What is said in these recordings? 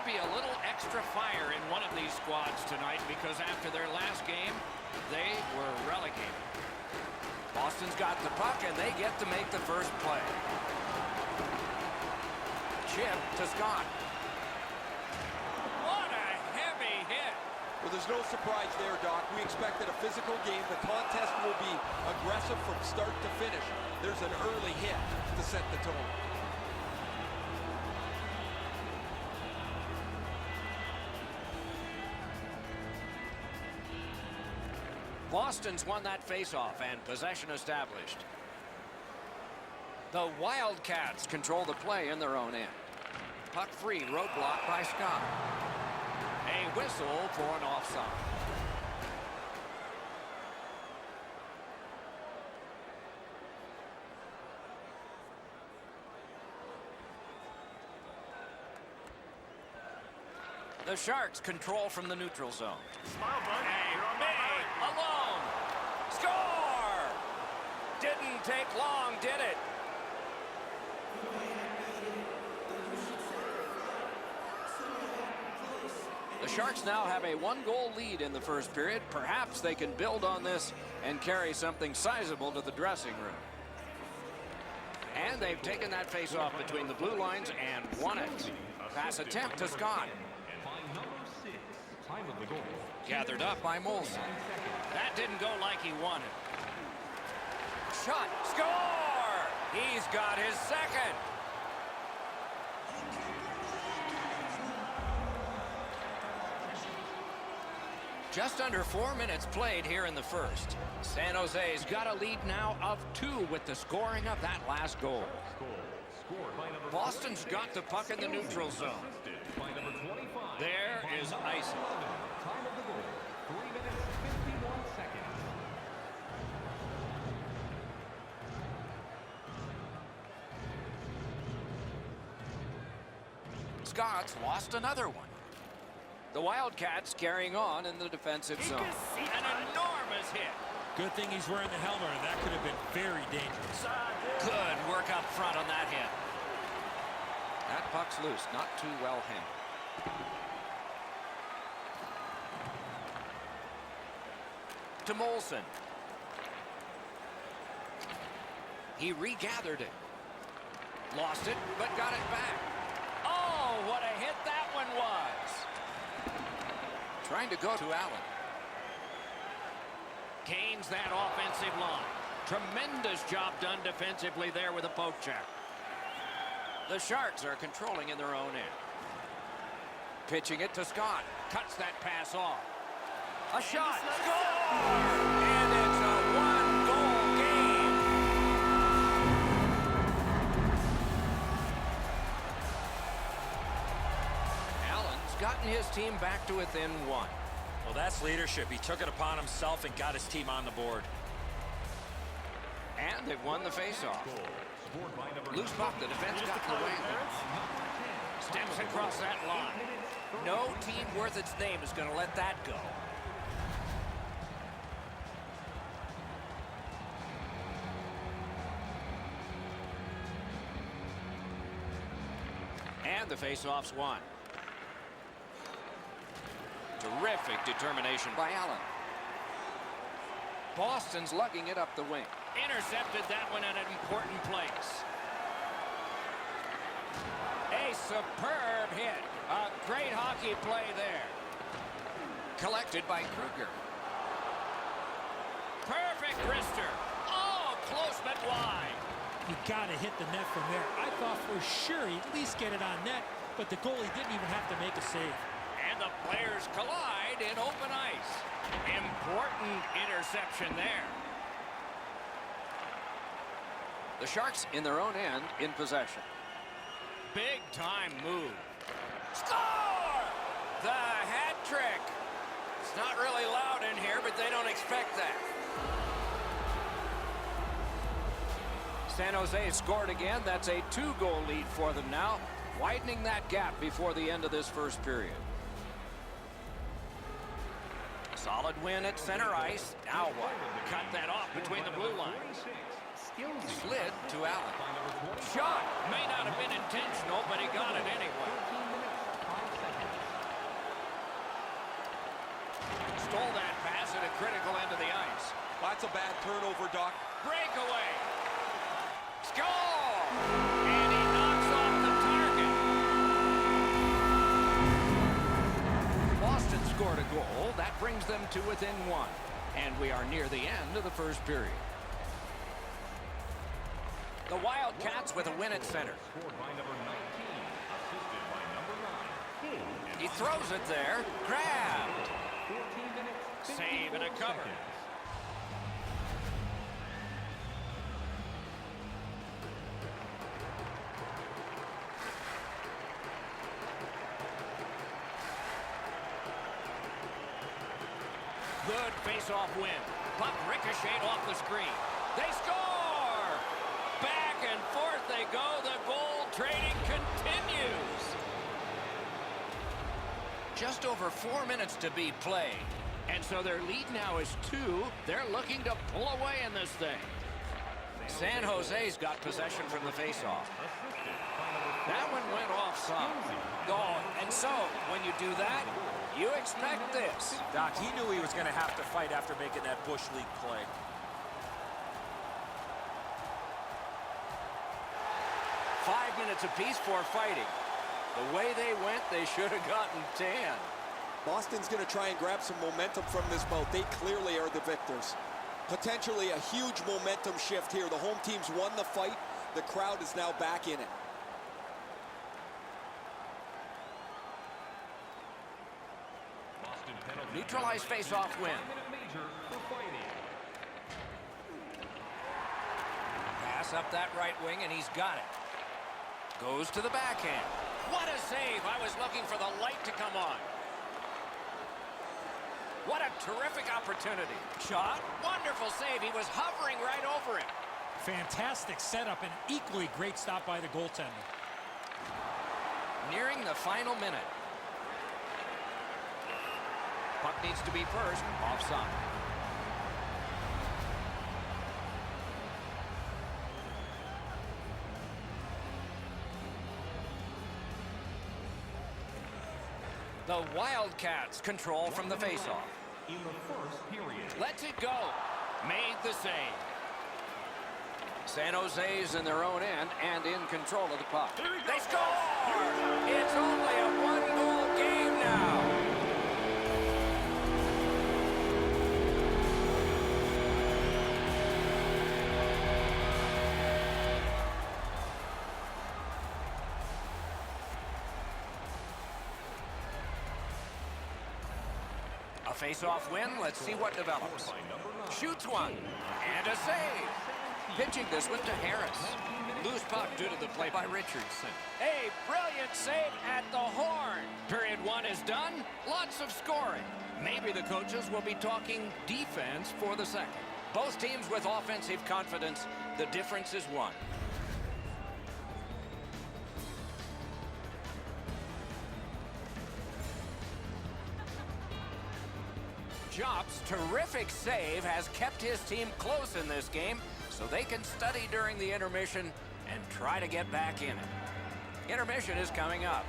be a little extra fire in one of these squads tonight because after their last game, they were relegated. Boston's got the puck, and they get to make the first play. Chip to Scott. What a heavy hit. Well, there's no surprise there, Doc. We expected a physical game. The contest will be aggressive from start to finish. There's an early hit to set the tone. Boston's won that faceoff and possession established. The Wildcats control the play in their own end. Puck free, roadblock by Scott. A whistle for an offside. The Sharks control from the neutral zone. Smile, bud. Hey, You're on me, my mind. alone. Score! Didn't take long, did it? The Sharks now have a one-goal lead in the first period. Perhaps they can build on this and carry something sizable to the dressing room. And they've taken that face-off between the blue lines and won it. Pass attempt to Scott. Gathered up by Molson. That didn't go like he wanted. Shot. Score! He's got his second. Just under 4 minutes played here in the first. San Jose's got a lead now of 2 with the scoring of that last goal. Boston's got the puck in the neutral zone. There is icing. Time of the goal, 3 minutes, 51 seconds. Scott's lost another one. The Wildcats carrying on in the defensive zone. An enormous hit. Good thing he's wearing the helmet, or that could have been very dangerous. Good work up front on that hit. That puck's loose, not too well handled. To Molson. He regathered it. Lost it, but got it back. Oh, what a hit that one was. Trying to go to Allen. Gains that offensive line. Tremendous job done defensively there with a poke check. The Sharks are controlling in their own end. Pitching it to Scott. Cuts that pass off. A shot. Score! And it's a one-goal game. Allen's gotten his team back to within 1. Well, that's leadership. He took it upon himself and got his team on the board. And they've won the faceoff. Loose puck, the defense got in the way. Steps across that line. No team worth its name is going to let that go. And the faceoff's won. Terrific determination by Allen. Boston's lugging it up the wing. Intercepted that one at an important place. A superb hit. A great hockey play there. Collected by Kruger. Perfect wrister. Oh, close but wide. You got to hit the net from there. I thought for sure he'd at least get it on net, but the goalie didn't even have to make a save. And the players collide in open ice. Important interception there. The Sharks in their own end in possession. Big time move. Score! The hat trick. It's not really loud in here, but they don't expect that. San Jose scored again. That's a 2-goal lead for them now, widening that gap before the end of this first period. Solid win at center ice. Now what? Cut that off between the blue lines. Slid to Allen. Shot. May not have been intentional, but he got it anyway. stole that pass at a critical end of the ice. That's a bad turnover, Doc. Breakaway. Score! And he knocks off the target. Boston scored a goal. That brings them to within one. And we are near the end of the first period. The Wildcats with a win at center. Scored by number 19, assisted by number 9. He throws it there. Grabbed. 14 minutes, Save and a 54 cover. seconds. Good face-off win. Puck ricocheted off the screen. They score! Back and forth they go. The goal trading continues. Just over 4 minutes to be played. And so their lead now is 2. They're looking to pull away in this thing. San Jose's got possession from the face-off. That one went off some. Oh, and so when you do that, you expect this. Doc, he knew he was going to have to fight after making that Bush League play. Five minutes apiece for fighting. The way they went, they should have gotten 10. Boston's going to try and grab some momentum from this bout. They clearly are the victors. Potentially a huge momentum shift here. The home team's won the fight. The crowd is now back in it. Boston penalty. Neutralized face-off win. 5-minute major for fighting. Pass up that right wing, and he's got it. Goes to the backhand. What a save. I was looking for the light to come on. What a terrific opportunity. Shot. Wonderful save. He was hovering right over it. Fantastic setup and equally great stop by the goaltender. Nearing the final minute. Puck needs to be first. Offside. The Wildcats control from the faceoff. In the first period. Lets it go. Made the save. San Jose's in their own end and in control of the puck. They score! It's only a one-goal game now. A face-off win. Let's see what develops. Shoots one. And a save. Pitching this one to Harris. Loose puck due to the play by Richardson. A brilliant save at the horn. Period 1 is done. Lots of scoring. Maybe the coaches will be talking defense for the second. Both teams with offensive confidence. The difference is 1. Job's terrific save has kept his team close in this game, so they can study during the intermission and try to get back in it. Intermission is coming up.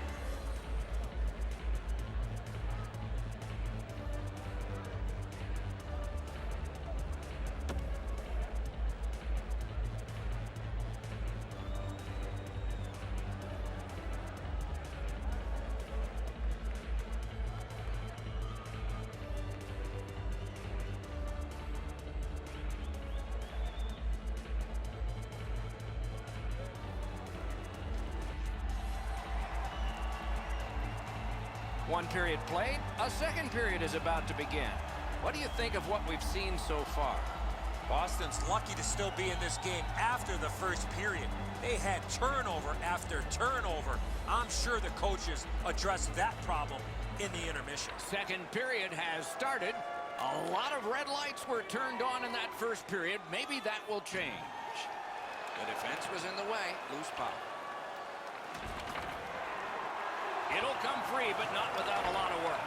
One period played, a second period is about to begin. What do you think of what we've seen so far? Boston's lucky to still be in this game after the first period. They had turnover after turnover. I'm sure the coaches addressed that problem in the intermission. Second period has started. A lot of red lights were turned on in that first period. Maybe that will change. The defense was in the way. Loose puck. It'll come free, but not without a lot of work.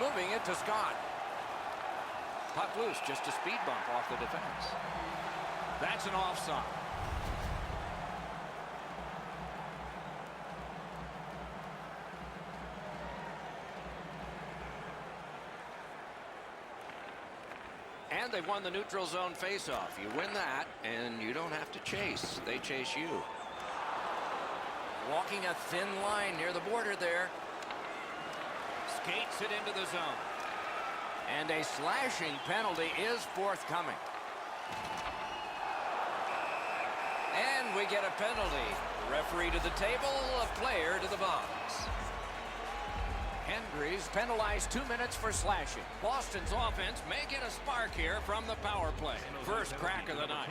Moving it to Scott. Puck loose, just a speed bump off the defense. That's an offside. And they've won the neutral zone faceoff. You win that, and you don't have to chase. They chase you. Walking a thin line near the border there. Skates it into the zone. And a slashing penalty is forthcoming. And we get a penalty. Referee to the table, a player to the box. Hendry's penalized 2 minutes for slashing. Boston's offense may get a spark here from the power play. First crack of the night.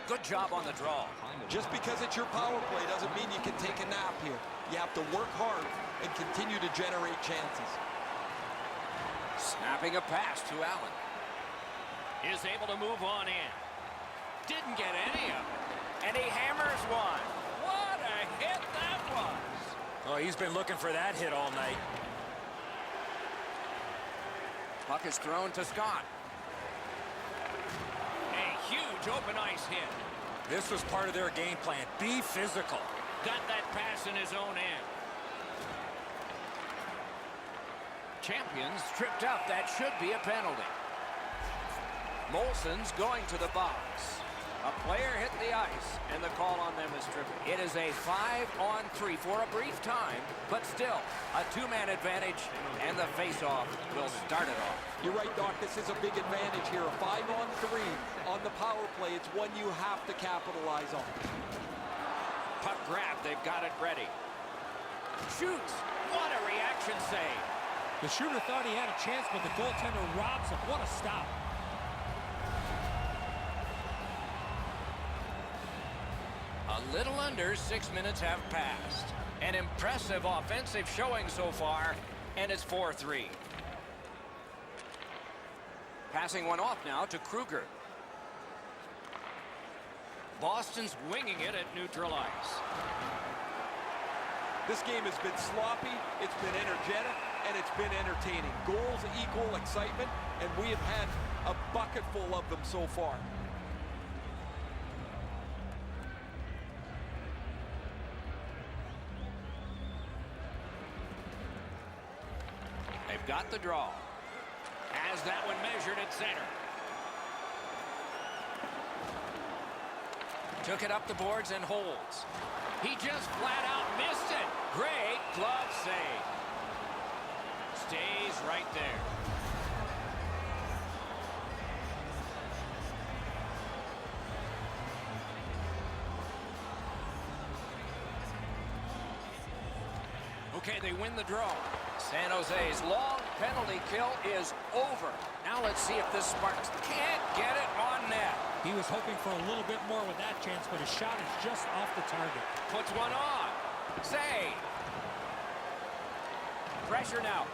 Good job on the draw. Just because it's your power play doesn't mean you can take a nap here. You have to work hard and continue to generate chances. Snapping a pass to Allen. Is able to move on in. Didn't get any of it. And he hammers one. What a hit that was. Oh, he's been looking for that hit all night. Puck is thrown to Scott. A huge open ice hit. This was part of their game plan. Be physical. Got that pass in his own end. Champions tripped up. That should be a penalty. Molson's going to the box. A player hit the ice, and the call on them is tripping. It is a 5-on-3 for a brief time, but still a two-man advantage, and the face-off will start it off. You're right, Doc. This is a big advantage here. A 5-on-3 on the power play. It's one you have to capitalize on. Puck grab. They've got it ready. Shoots. What a reaction save. The shooter thought he had a chance, but the goaltender robs him. What a stop. A little under 6 minutes have passed. An impressive offensive showing so far, and it's 4-3. Passing one off now to Kruger. Boston's winging it at neutral ice. This game has been sloppy, it's been energetic, and it's been entertaining. Goals equal excitement, and we have had a bucket full of them so far. They've got the draw. Has that one measured at center. Took it up the boards and holds. He just flat out missed it. Great glove save. Stays right there. Okay, they win the draw. San Jose's long penalty kill is over. Now let's see if this Sparks can't get it on net. He was hoping for a little bit more with that chance, but his shot is just off the target. Puts one on. Save. Pressure now.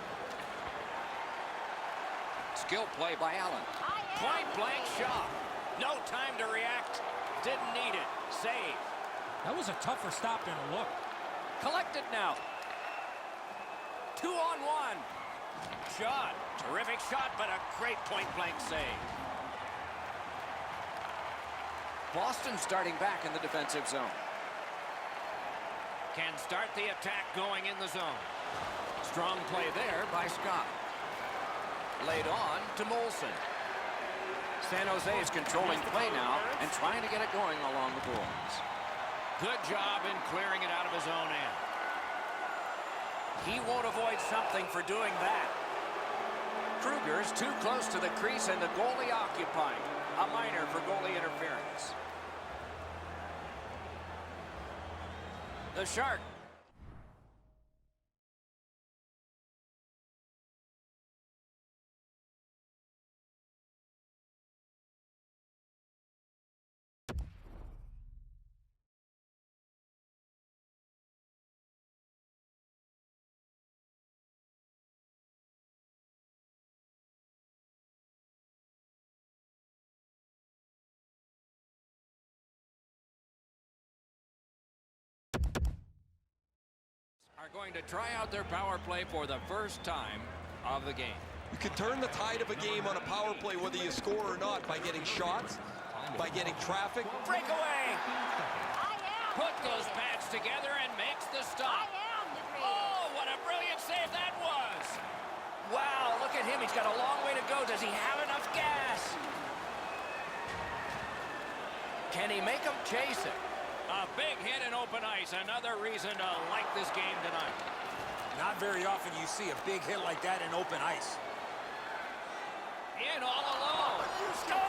Skill play by Allen. Point blank shot. No time to react. Didn't need it. Save. That was a tougher stop than it looked. Collected now. 2-on-1. Shot. Terrific shot, but a great point-blank save. Boston starting back in the defensive zone. Can start the attack going in the zone. Strong play there by Scott. Laid on to Molson. San Jose is controlling play now and trying to get it going along the boards. Good job in clearing it out of his own end. He won't avoid something for doing that. Kruger's too close to the crease and the goalie occupied. A minor for goalie interference. The Shark. Are going to try out their power play for the first time of the game. You can turn the tide of a game on a power play whether you score or not by getting shots, by getting traffic. Breakaway! Put those pads together and makes the stop. Oh, what a brilliant save that was! Wow, look at him. He's got a long way to go. Does he have enough gas? he make them chase it? A big hit in open ice. Another reason to like this game tonight. Not very often you see a big hit like that in open ice. In all alone. Score!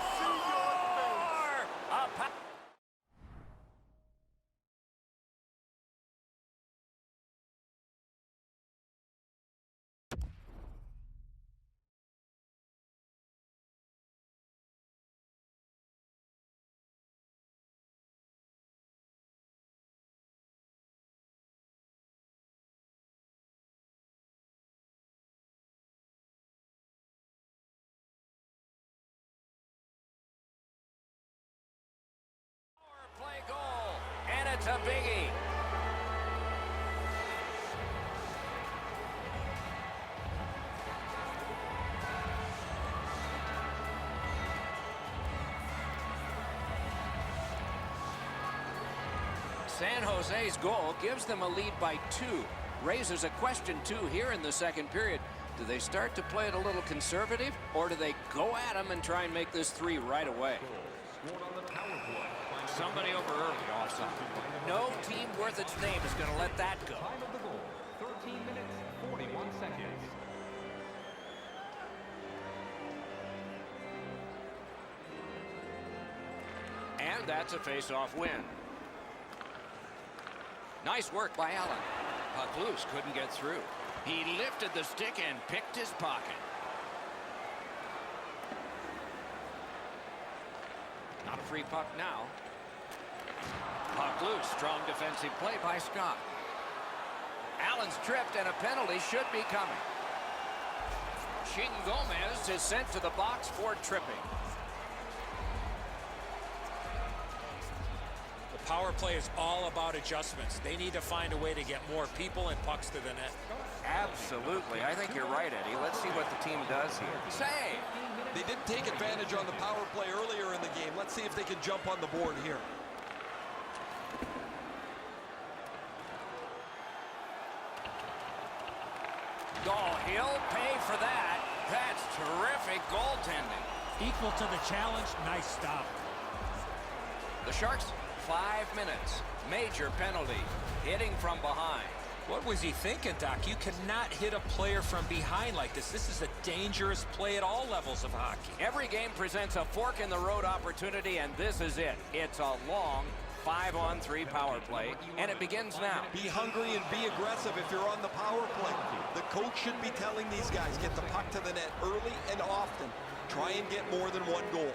Play goal, and it's a biggie. San Jose's goal gives them a lead by 2. Raises a question, too, here in the second period. Do they start to play it a little conservative, or do they go at them and try and make this 3 right away? Scored on the power play. Somebody over early, offside. No team worth its name is going to let that go. Time of the goal, 13 minutes, 41 seconds. And that's a face-off win. Nice work by Allen. Puck loose, couldn't get through. He lifted the stick and picked his pocket. Not a free puck now. Puck loose, strong defensive play by Scott. Allen's tripped and a penalty should be coming. Shin Gomez is sent to the box for tripping. The power play is all about adjustments. They need to find a way to get more people and pucks to the net. Absolutely. I think you're right, Eddie. Let's see what the team does here. Save! They didn't take advantage on the power play earlier in the game. Let's see if they can jump on the board here. Oh, he'll pay for that. That's terrific goaltending. Equal to the challenge. Nice stop. The Sharks, 5 minutes. Major penalty. Hitting from behind. What was he thinking, Doc? You cannot hit a player from behind like this. This is a dangerous play at all levels of hockey. Every game presents a fork-in-the-road opportunity, and this is it. It's a long 5-on-3 power play, and it begins now. Be hungry and be aggressive if you're on the power play. The coach should be telling these guys, get the puck to the net early and often. Try and get more than 1 goal.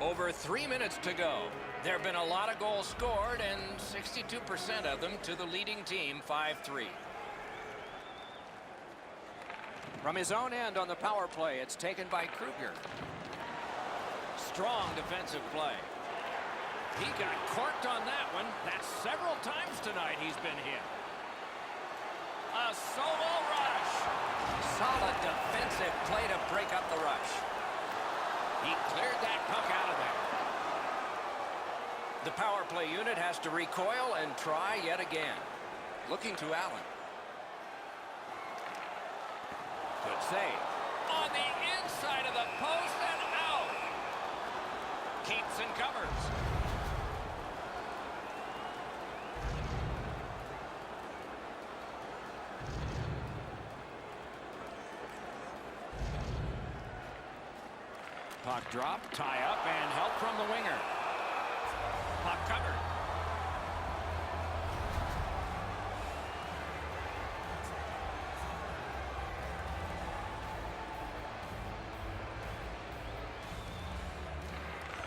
Over 3 minutes to go. There have been a lot of goals scored, and 62% of them to the leading team, 5-3. From his own end on the power play, it's taken by Kruger. Strong defensive play. He got corked on that one. That's several times tonight he's been hit. A solo rush. Solid defensive play to break up the rush. He cleared that puck out of there. The power play unit has to recoil and try yet again. Looking to Allen. Good save. On the inside of the post and out. Keeps and covers. Puck drop, tie up, and help from the winger. Puck covered.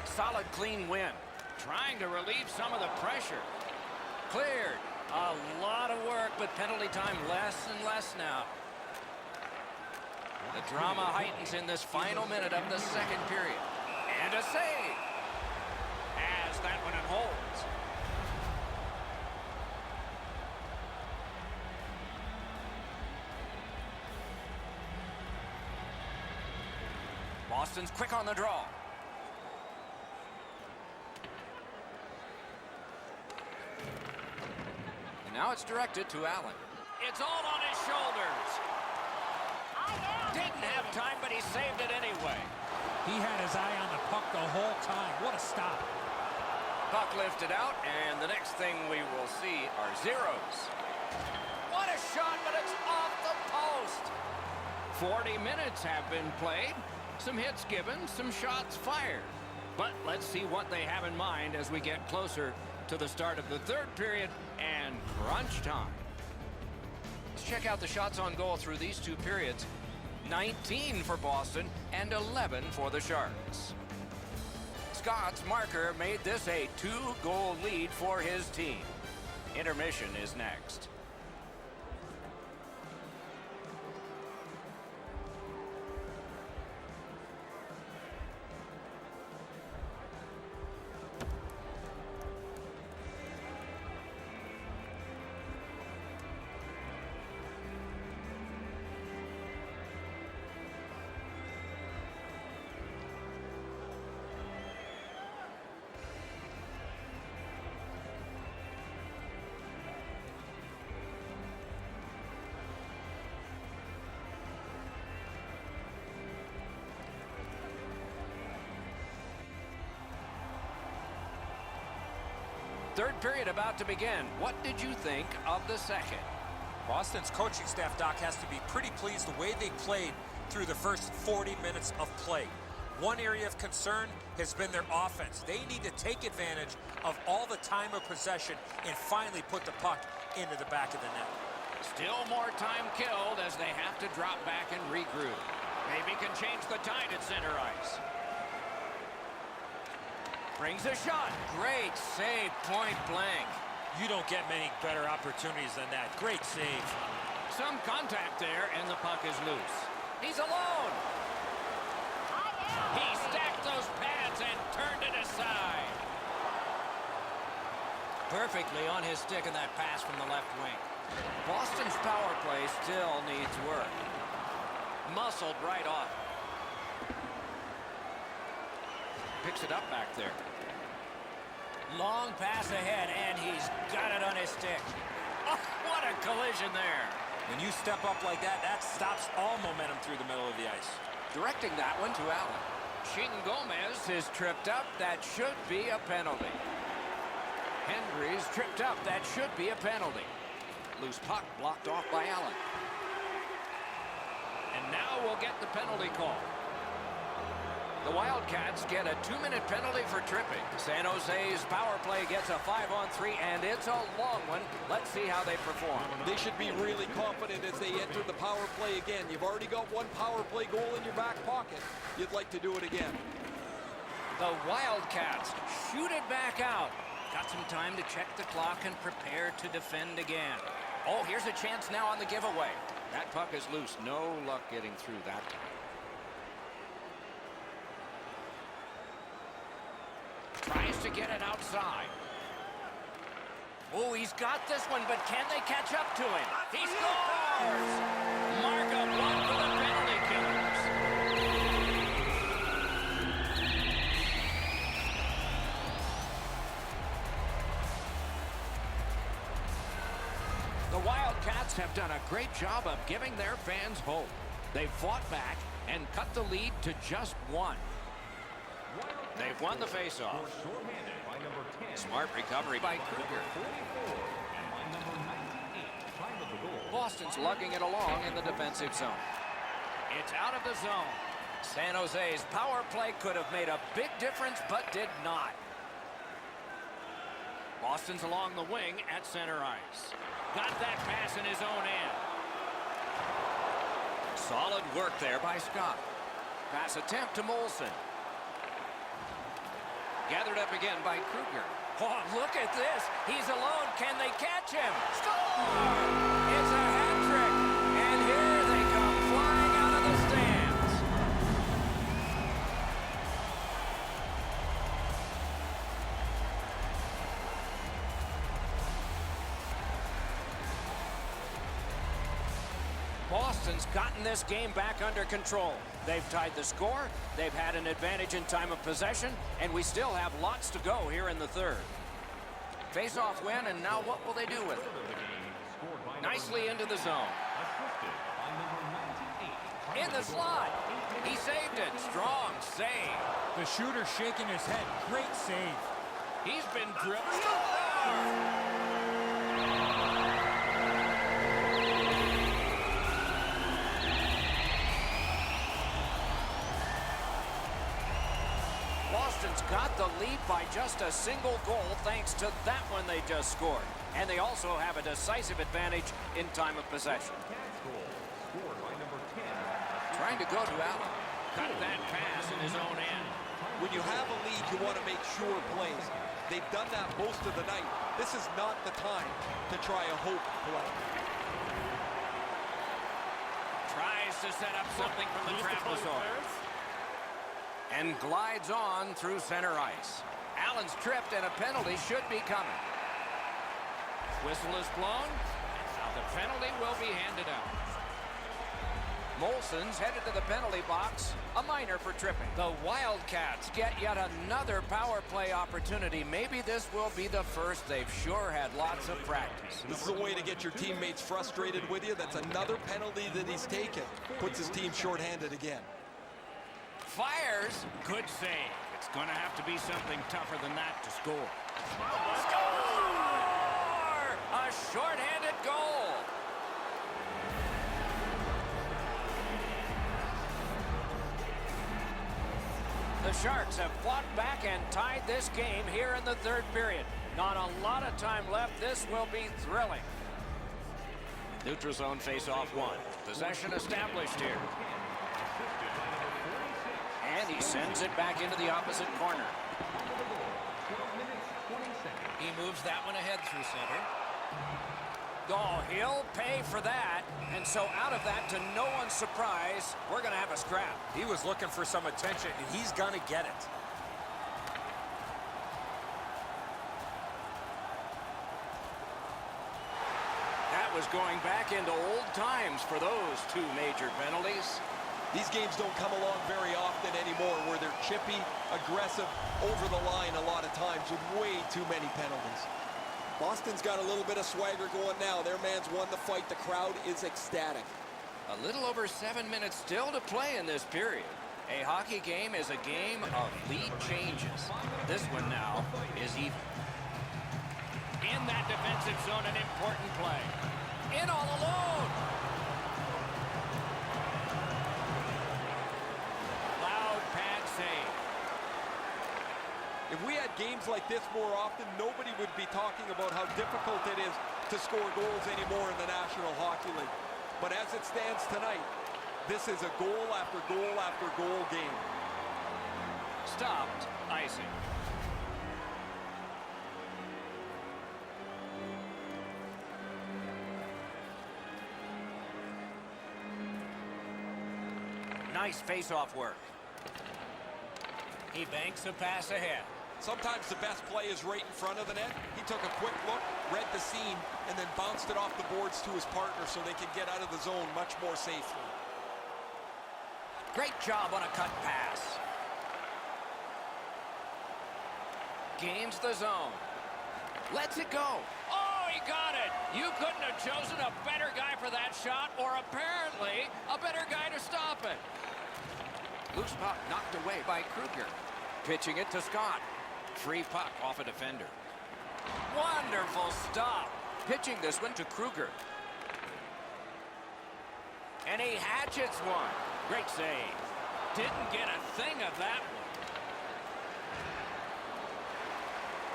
Solid, clean win. Trying to relieve some of the pressure. Cleared. A lot of work, but penalty time less and less now. The drama heightens in this final minute of the second period. And a save. As that one it holds. Boston's quick on the draw. And now it's directed to Allen. It's all on his shoulders. Didn't have time, but he saved it anyway. He had his eye on the puck the whole time. What a stop. Puck lifted out, and the next thing we will see are zeros. What a shot, but it's off the post. 40 minutes have been played. Some hits given, some shots fired. But let's see what they have in mind as we get closer to the start of the third period and crunch time. Let's check out the shots on goal through these two periods. 19 for Boston and 11 for the Sharks. Scott's marker made this a 2-goal lead for his team. Intermission is next. Third period about to begin. What did you think of the second? Boston's coaching staff, Doc, has to be pretty pleased the way they played through the first 40 minutes of play. One area of concern has been their offense. They need to take advantage of all the time of possession and finally put the puck into the back of the net. Still more time killed as they have to drop back and regroup. Maybe can change the tide at center ice. Brings a shot. Great save, point blank. You don't get many better opportunities than that. Great save. Some contact there, and the puck is loose. He's alone. He stacked those pads and turned it aside. Perfectly on his stick in that pass from the left wing. Boston's power play still needs work. Muscled right off. Picks it up back there. Long pass ahead, and he's got it on his stick. Oh, what a collision there. When you step up like that, that stops all momentum through the middle of the ice. Directing that one to Allen. Gomez is tripped up. That should be a penalty. Hendry's tripped up. That should be a penalty. Loose puck blocked off by Allen. And now we'll get the penalty call. The Wildcats get a 2-minute penalty for tripping. San Jose's power play gets a 5-on-3, and it's a long one. Let's see how they perform. They should be really confident as they enter the power play again. You've already got one power play goal in your back pocket. You'd like to do it again. The Wildcats shoot it back out. Got some time to check the clock and prepare to defend again. Oh, here's a chance now on the giveaway. That puck is loose. No luck getting through that time. Tries to get it outside. Oh, he's got this one, but can they catch up to him? He scores! Mark a block for the penalty killers. The Wildcats have done a great job of giving their fans hope. They've fought back and cut the lead to just one. They've won the faceoff. Smart recovery by Kruger. Boston's lugging it along in the defensive zone. It's out of the zone. San Jose's power play could have made a big difference, but did not. Boston's along the wing at center ice. Got that pass in his own end. Solid work there by Scott. Pass attempt to Molson. Gathered up again by Kruger. Oh, look at this. He's alone. Can they catch him? Score! It's a hat trick. And here they come flying out of the stands. Boston's gotten this game back under control. They've tied the score, they've had an advantage in time of possession, and we still have lots to go here in the third. Face-off win, and now what will they do with it? Nicely into the zone. In the slot. He saved it. Strong save. The shooter shaking his head. Great save. He's been drilled. Boston's got the lead by just a single goal thanks to that one they just scored. And they also have a decisive advantage in time of possession. Scored by number 10. Trying to go to Allen. Cut that pass in his own end. When you have a lead, you want to make sure plays. They've done that most of the night. This is not the time to try a hope play. Tries to set up something from the trapezoid. And glides on through center ice. Allen's tripped and a penalty should be coming. Whistle is blown. Now the penalty will be handed out. Molson's headed to the penalty box. A minor for tripping. The Wildcats get yet another power play opportunity. Maybe this will be the first. They've sure had lots of practice. This is a way to get your teammates frustrated with you. That's another penalty that he's taken. Puts his team shorthanded again. Fires. Good save. It's going to have to be something tougher than that to score. Score! A shorthanded goal. The Sharks have fought back and tied this game here in the third period. Not a lot of time left. This will be thrilling. Neutral zone face-off one. Possession established here. And he sends it back into the opposite corner. He moves that one ahead through center. Oh, he'll pay for that. And so out of that, to no one's surprise, we're going to have a scrap. He was looking for some attention, and he's going to get it. That was going back into old times for those two major penalties. These games don't come along very often anymore where they're chippy, aggressive, over the line a lot of times with way too many penalties. Boston's got a little bit of swagger going now. Their man's won the fight. The crowd is ecstatic. A little over 7 minutes still to play in this period. A hockey game is a game of lead changes. This one now is even. In that defensive zone, an important play. In all alone. Loud pad save. If we had games like this more often, nobody would be talking about how difficult it is to score goals anymore in the National Hockey League. But as it stands tonight, this is a goal after goal after goal game. Stopped icing. Nice face-off work. He banks a pass ahead. Sometimes the best play is right in front of the net. He took a quick look, read the scene, and then bounced it off the boards to his partner so they could get out of the zone much more safely. Great job on a cut pass. Gains the zone. Lets it go. Oh, he got it. You couldn't have chosen a better guy for that shot, or apparently a better guy to stop it. Loose puck knocked away by Kruger. Pitching it to Scott. Free puck off a defender. Wonderful stop. Pitching this one to Kruger. And he hatchets one. Great save. Didn't get a thing of that one.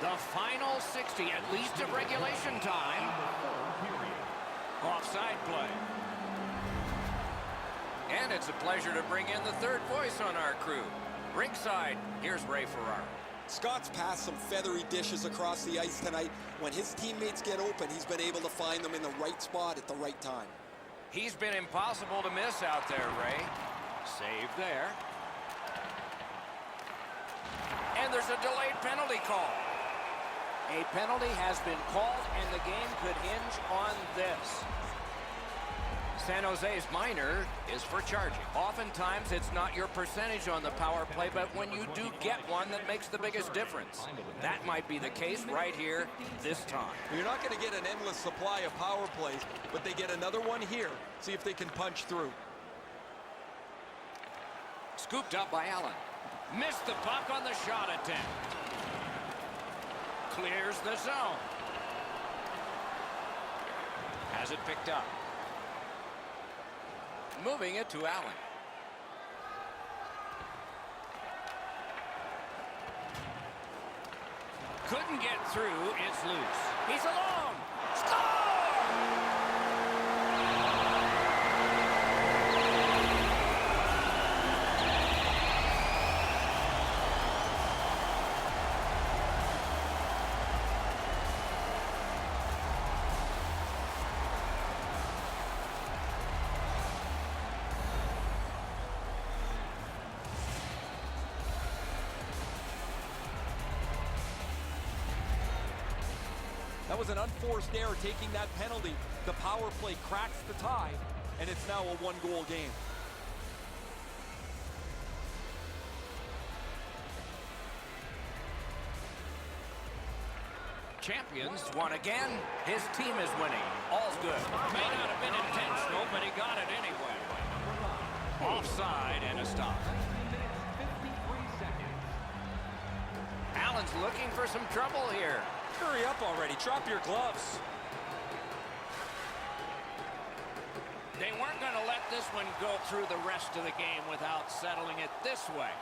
The final 60, at least of regulation time. Offside play. And it's a pleasure to bring in the third voice on our crew. Ringside, here's Ray Ferraro. Scott's passed some feathery dishes across the ice tonight. When his teammates get open, he's been able to find them in the right spot at the right time. He's been impossible to miss out there, Ray. Save there. And there's a delayed penalty call. A penalty has been called, and the game could hinge on this. San Jose's minor is for charging. Oftentimes, it's not your percentage on the power play, but when you do get one, that makes the biggest difference. That might be the case right here this time. You're not going to get an endless supply of power plays, but they get another one here. See if they can punch through. Scooped up by Allen. Missed the puck on the shot attempt. Clears the zone. Has it picked up. Moving it to Allen. Couldn't get through. It's loose. He's alone. Score! That was an unforced error, taking that penalty. The power play cracks the tie, and it's now a one-goal game. Champions won again. His team is winning. All's good. May not have been intentional, but he got it anyway. Offside and a stop. Allen's looking for some trouble here. Hurry up already. Drop your gloves. They weren't going to let this one go through the rest of the game without settling it this way.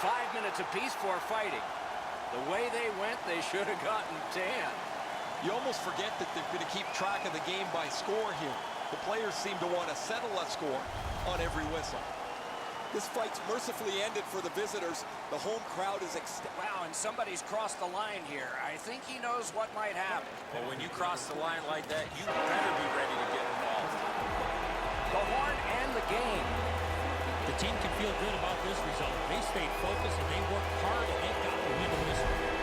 Five minutes apiece for fighting. The way they went, they should have gotten 10. You almost forget that they're going to keep track of the game by score here. The players seem to want to settle a score on every whistle. This fight's mercifully ended for the visitors. The home crowd is Wow, and somebody's crossed the line here. I think he knows what might happen. But when you cross the line like that, you better be ready to get involved. The horn and the game. The team can feel good about this result. They stayed focused and they worked hard and they got the win in this one.